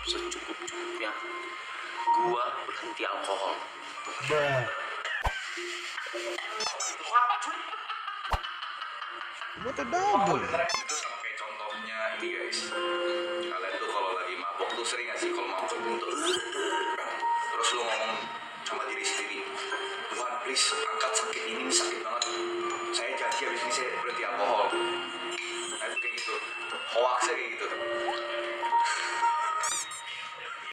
secukup-cukupnya gua berhenti alkohol. What the double? Itu sama kayak contohnya ini guys. Kalian tuh kalau lagi mabok tuh sering gak sih kalau mabok tuh terus lu ngomong sama diri sendiri, Tuhan please angkat sakit ini sakit